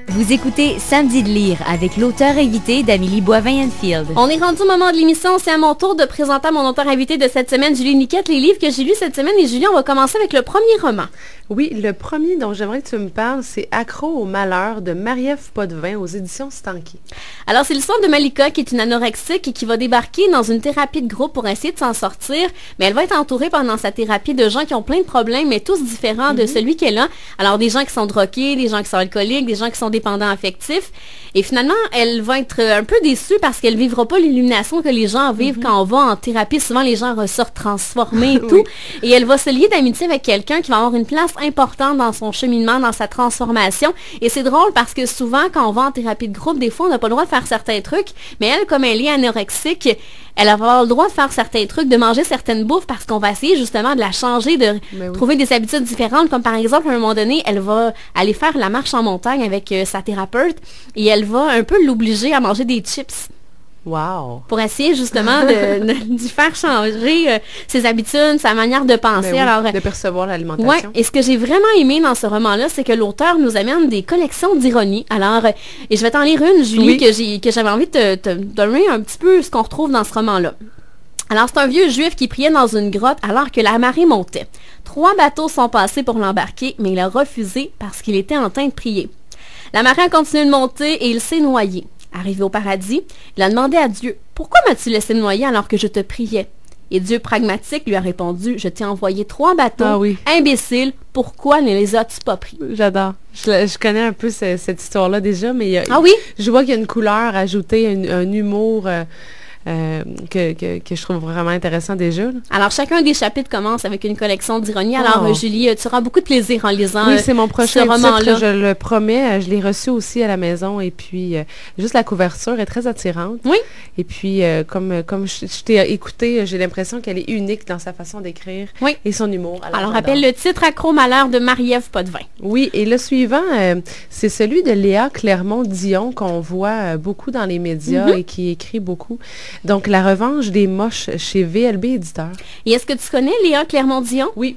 Vous écoutez Samedi de lire avec l'auteur invité d'Amélie Boivin-Enfield. On est rendu au moment de l'émission, c'est à mon tour de présenter mon auteur invité de cette semaine, Julie Niquette, les livres que j'ai lus cette semaine. Et Julie, on va commencer avec le premier roman. Oui, le premier dont j'aimerais que tu me parles, c'est Accro au malheur de Marie-Ève Potvin aux éditions Stanky. Alors, c'est l'histoire de Malika qui est une anorexique et qui va débarquer dans une thérapie de groupe pour essayer de s'en sortir. Mais elle va être entourée pendant sa thérapie de gens qui ont plein de problèmes, mais tous différents de celui qu'elle a. Alors, des gens qui sont drogués, des gens qui sont alcooliques, des gens qui sont dépendants affectifs. Et finalement, elle va être un peu déçue parce qu'elle vivra pas l'illumination que les gens vivent quand on va en thérapie. Souvent, les gens ressortent transformés et tout. Oui. Et elle va se lier d'amitié avec quelqu'un qui va avoir une place importante dans son cheminement, dans sa transformation. Et c'est drôle parce que souvent, quand on va en thérapie de groupe, des fois, on n'a pas le droit de faire certains trucs. Mais elle, comme elle est anorexique, elle va avoir le droit de faire certains trucs, de manger certaines bouffes parce qu'on va essayer justement de la changer, de trouver des habitudes différentes. Comme par exemple, à un moment donné, elle va aller faire la marche en montagne avec sa thérapeute et elle va un peu l'obliger à manger des chips. Wow! Pour essayer justement de faire changer ses habitudes, sa manière de penser. Oui, alors, de percevoir l'alimentation. Ouais, et ce que j'ai vraiment aimé dans ce roman-là, c'est que l'auteur nous amène des collections d'ironie. Alors, et je vais t'en lire une, Julie, que j'avais envie de te donner un petit peu ce qu'on retrouve dans ce roman-là. Alors, c'est un vieux juif qui priait dans une grotte alors que la marée montait. 3 bateaux sont passés pour l'embarquer, mais il a refusé parce qu'il était en train de prier. La marée a continué de monter et il s'est noyé. Arrivé au paradis, il a demandé à Dieu, « Pourquoi m'as-tu laissé noyer alors que je te priais? » Et Dieu pragmatique lui a répondu, « Je t'ai envoyé 3 bateaux, imbécile, pourquoi ne les as-tu pas pris? » J'adore. Je connais un peu cette histoire-là déjà, mais je vois qu'il y a une couleur ajoutée, un humour que je trouve vraiment intéressant déjà. Là. Alors, chacun des chapitres commence avec une collection d'ironie. Alors, Julie, tu auras beaucoup de plaisir en lisant oui, c'est mon prochain roman-là. Je le promets. Je l'ai reçu aussi à la maison. Et puis, juste la couverture est très attirante. Oui. Et puis, comme je t'ai écouté, j'ai l'impression qu'elle est unique dans sa façon d'écrire et son humour. Alors rappelle le titre « Accro au malheur » de Marie-Ève Potvin. Oui, et le suivant, c'est celui de Léa Clermont-Dion qu'on voit beaucoup dans les médias et qui écrit beaucoup. Donc, La revanche des moches chez VLB Éditeur. Et est-ce que tu connais Léa Clermont-Dion? Oui.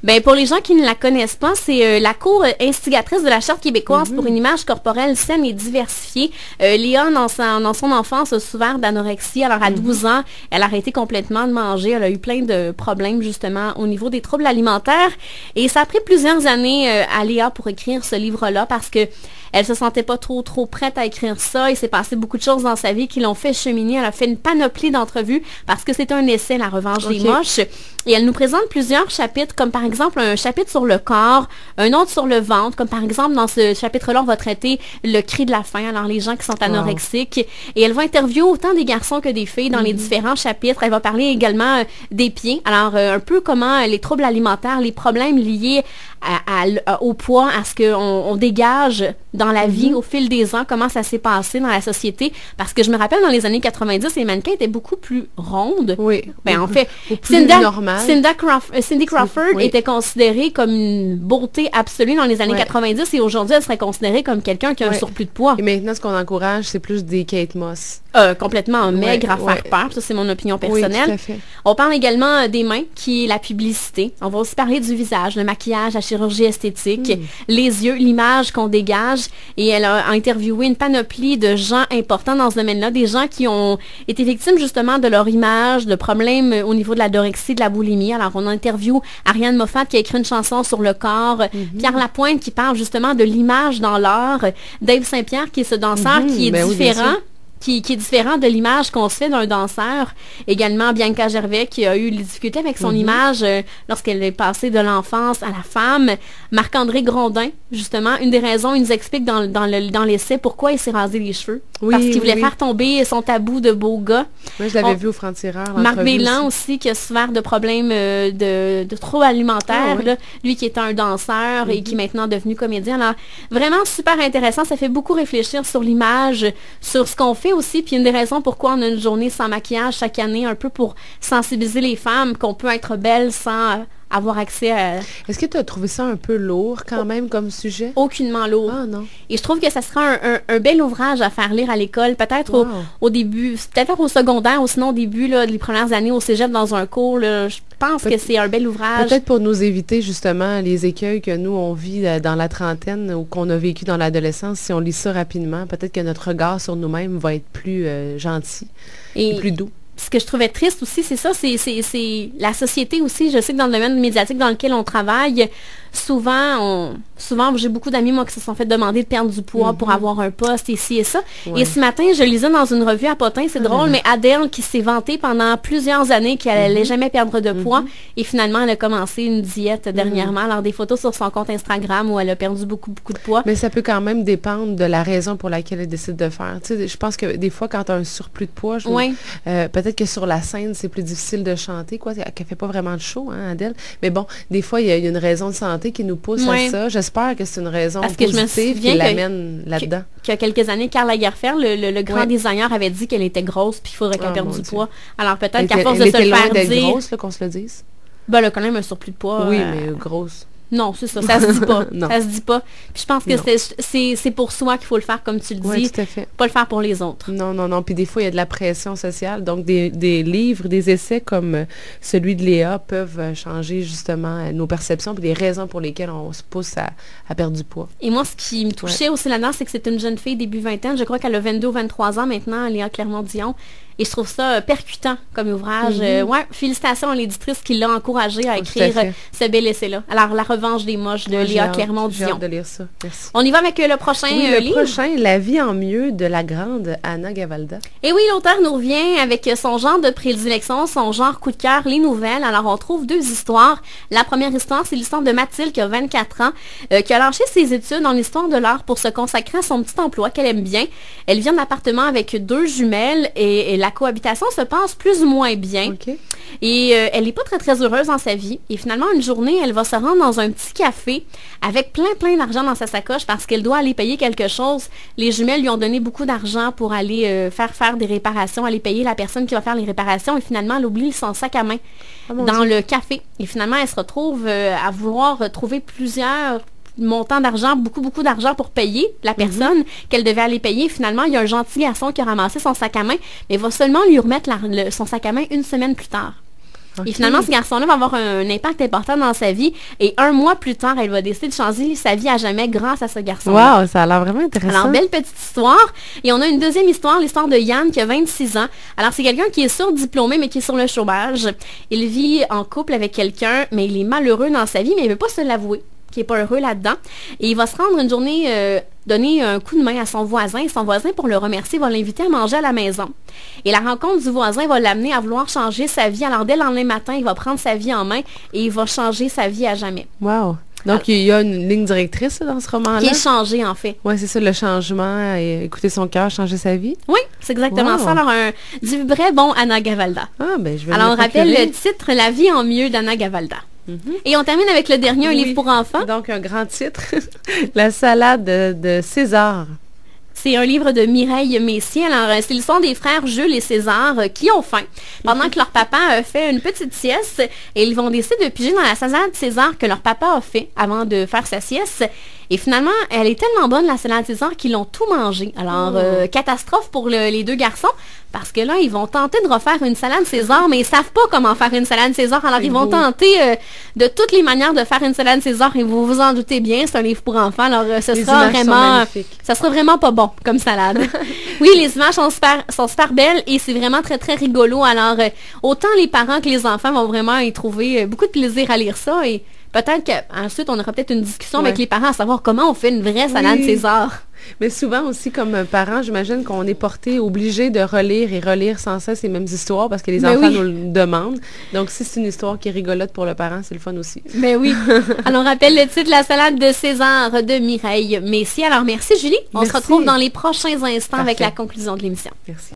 Ben pour les gens qui ne la connaissent pas, c'est la co-instigatrice de la Charte québécoise pour une image corporelle saine et diversifiée. Léa, dans son enfance, a souffert d'anorexie. Alors, à 12 ans, elle a arrêté complètement de manger. Elle a eu plein de problèmes, justement, au niveau des troubles alimentaires. Et ça a pris plusieurs années à Léa pour écrire ce livre-là parce que elle se sentait pas trop prête à écrire ça. Il s'est passé beaucoup de choses dans sa vie qui l'ont fait cheminer. Elle a fait une panoplie d'entrevues parce que c'est un essai, La revanche des moches. Et elle nous présente plusieurs chapitres, comme par exemple un chapitre sur le corps, un autre sur le ventre, comme par exemple dans ce chapitre-là, on va traiter le cri de la faim, alors les gens qui sont anorexiques. Et elle va interviewer autant des garçons que des filles dans les différents chapitres. Elle va parler également des pieds, alors un peu comment les troubles alimentaires, les problèmes liés au poids, à ce qu'on dégage dans la vie au fil des ans, comment ça s'est passé dans la société. Parce que je me rappelle, dans les années 90, les mannequins étaient beaucoup plus rondes. Oui. Ben, en fait, Cindy Crawford était considérée comme une beauté absolue dans les années 90 et aujourd'hui, elle serait considérée comme quelqu'un qui a un surplus de poids. Et maintenant, ce qu'on encourage, c'est plus des Kate Moss. Complètement maigre à faire peur. Ça, c'est mon opinion personnelle. Oui, tout à fait. On parle également des mains, qui est la publicité. On va aussi parler du visage, le maquillage, la chirurgie esthétique, les yeux, l'image qu'on dégage. Et elle a interviewé une panoplie de gens importants dans ce domaine-là, des gens qui ont été victimes justement de leur image, de problèmes au niveau de l'anorexie, de la boulimie. Alors, on interview Ariane Moffat qui a écrit une chanson sur le corps, Pierre Lapointe qui parle justement de l'image dans l'art, Dave Saint-Pierre qui est ce danseur qui est différent. Qui est différent de l'image qu'on se fait d'un danseur. Également, Bianca Gervais, qui a eu des difficultés avec son image lorsqu'elle est passée de l'enfance à la femme. Marc-André Grondin, justement, une des raisons, il nous explique dans l'essai pourquoi il s'est rasé les cheveux. Parce qu'il voulait faire tomber son tabou de beau gars. Oui, je l'avais vu au Franc-Tireur. Marc Bélan aussi, qui a souffert de problèmes de troubles alimentaires. Là, lui qui était un danseur et qui est maintenant devenu comédien. Alors, vraiment super intéressant. Ça fait beaucoup réfléchir sur l'image, sur ce qu'on fait aussi, puis une des raisons pourquoi on a une journée sans maquillage chaque année, un peu pour sensibiliser les femmes qu'on peut être belle sans avoir accès à... Est-ce que tu as trouvé ça un peu lourd quand même comme sujet? Aucunement lourd. Ah non. Et je trouve que ça sera un bel ouvrage à faire lire à l'école, peut-être au début, peut-être au secondaire ou sinon au début, là, les premières années au cégep dans un cours. Là, je pense que c'est un bel ouvrage. Peut-être pour nous éviter justement les écueils que nous, on vit dans la trentaine ou qu'on a vécu dans l'adolescence. Si on lit ça rapidement, peut-être que notre regard sur nous-mêmes va être plus gentil et plus doux. Ce que je trouvais triste aussi, c'est ça, c'est la société aussi. Je sais que dans le domaine médiatique dans lequel on travaille, souvent j'ai beaucoup d'amis, moi, qui se sont fait demander de perdre du poids pour avoir un poste, ici et ça. Ouais. Et ce matin, je lisais dans une revue à Potin, c'est drôle, mais Adèle qui s'est vantée pendant plusieurs années qu'elle n'allait jamais perdre de poids. Et finalement, elle a commencé une diète dernièrement. Alors, des photos sur son compte Instagram où elle a perdu beaucoup de poids. Mais ça peut quand même dépendre de la raison pour laquelle elle décide de faire. Tu sais, je pense que des fois, quand tu as un surplus de poids, peut-être que sur la scène, c'est plus difficile de chanter, quoi. Qu'elle fait pas vraiment de show, hein, Adèle. Mais bon, des fois, il y a une raison de santé qui nous pousse à ça. J'espère que c'est une raison positive qui l'amène là-dedans. Qu'il y a quelques années, Karl Lagerfeld, le grand designer, avait dit qu'elle était grosse puis qu'il faudrait qu'elle perde du poids. Alors peut-être qu'à force de se le faire dire... grosse, là, qu'on se le dise. Ben, elle a quand même un surplus de poids. Oui, mais grosse. Non, c'est ça. Ça se dit pas. Ça se dit pas. Puis je pense que c'est pour soi qu'il faut le faire, comme tu le dis. Oui, tout à fait. Pas le faire pour les autres. Non. Puis des fois, il y a de la pression sociale. Donc, des livres, des essais comme celui de Léa peuvent changer justement nos perceptions et les raisons pour lesquelles on se pousse à perdre du poids. Et moi, ce qui me touchait aussi là-dedans, c'est que c'est une jeune fille début vingtaine. Je crois qu'elle a 22 ou 23 ans maintenant, Léa Clermont-Dion. Et je trouve ça percutant comme ouvrage. Félicitations à l'éditrice qui l'a encouragée à écrire ce bel essai-là. Alors, La revanche des moches de Léa Clermont-Dion. J'ai hâte de lire ça. Merci. On y va avec le prochain livre. Le prochain, La vie en mieux de la grande Anna Gavalda. Et oui, l'auteur nous revient avec son genre de prédilection, son genre coup de cœur, les nouvelles. Alors, on trouve deux histoires. La première histoire, c'est l'histoire de Mathilde qui a 24 ans, qui a lâché ses études en histoire de l'art pour se consacrer à son petit emploi qu'elle aime bien. Elle vient d'appartement avec deux jumelles et la cohabitation se passe plus ou moins bien. Et elle n'est pas très heureuse dans sa vie. Et finalement, une journée, elle va se rendre dans un petit café avec plein d'argent dans sa sacoche parce qu'elle doit aller payer quelque chose. Les jumelles lui ont donné beaucoup d'argent pour aller faire des réparations, aller payer la personne qui va faire les réparations. Et finalement, elle oublie son sac à main dans le café. Et finalement, elle se retrouve à vouloir trouver plusieurs montant d'argent, beaucoup d'argent pour payer la personne qu'elle devait aller payer. Finalement, il y a un gentil garçon qui a ramassé son sac à main, mais va seulement lui remettre son sac à main une semaine plus tard. Et finalement, ce garçon-là va avoir un impact important dans sa vie. Et un mois plus tard, elle va décider de changer sa vie à jamais grâce à ce garçon-là. Wow, ça a l'air vraiment intéressant. Alors, belle petite histoire. Et on a une deuxième histoire, l'histoire de Yann qui a 26 ans. Alors, c'est quelqu'un qui est surdiplômé, mais qui est sur le chômage. Il vit en couple avec quelqu'un, mais il est malheureux dans sa vie, mais il ne veut pas se l'avouer, qui n'est pas heureux là-dedans. Et il va se rendre une journée, donner un coup de main à son voisin. Et son voisin, pour le remercier, va l'inviter à manger à la maison. Et la rencontre du voisin va l'amener à vouloir changer sa vie. Alors, dès le lendemain matin, il va prendre sa vie en main et il va changer sa vie à jamais. Wow! Donc, il y a une ligne directrice dans ce roman-là? Qui est changée, en fait. Oui, c'est ça, le changement, écouter son cœur, changer sa vie? Oui, c'est exactement ça. Alors, du vrai bon Anna Gavalda. Ah, ben, je vais Alors, on rappelle le titre « La vie en mieux » d'Anna Gavalda. Et on termine avec le dernier, un livre pour enfants. Donc, un grand titre, La salade de César. C'est un livre de Mireille Messier. Alors, c'est l'histoire des frères Jules et César qui ont faim. Pendant que leur papa a fait une petite sieste, et ils vont décider de piger dans la salade César que leur papa a fait avant de faire sa sieste. Et finalement, elle est tellement bonne, la salade César, qu'ils l'ont tout mangé. Alors, catastrophe pour les deux garçons, parce que là, ils vont tenter de refaire une salade César, mais ils savent pas comment faire une salade César. Alors, ils vont tenter de toutes les manières de faire une salade César, et vous vous en doutez bien, c'est un livre pour enfants. Alors, ça sera vraiment pas bon comme salade. Oui, les images sont super belles, et c'est vraiment très rigolo. Alors, autant les parents que les enfants vont vraiment y trouver beaucoup de plaisir à lire ça, et peut-être qu'ensuite, on aura peut-être une discussion avec les parents à savoir comment on fait une vraie salade César. Mais souvent aussi, comme parents, j'imagine qu'on est obligé de relire et relire sans cesse les mêmes histoires parce que les enfants nous le demandent. Donc, si c'est une histoire qui est rigolote pour le parent, c'est le fun aussi. Mais oui. Alors, on rappelle le titre, La salade de César de Mireille Messier. Alors, merci Julie. On se retrouve dans les prochains instants avec la conclusion de l'émission. Merci.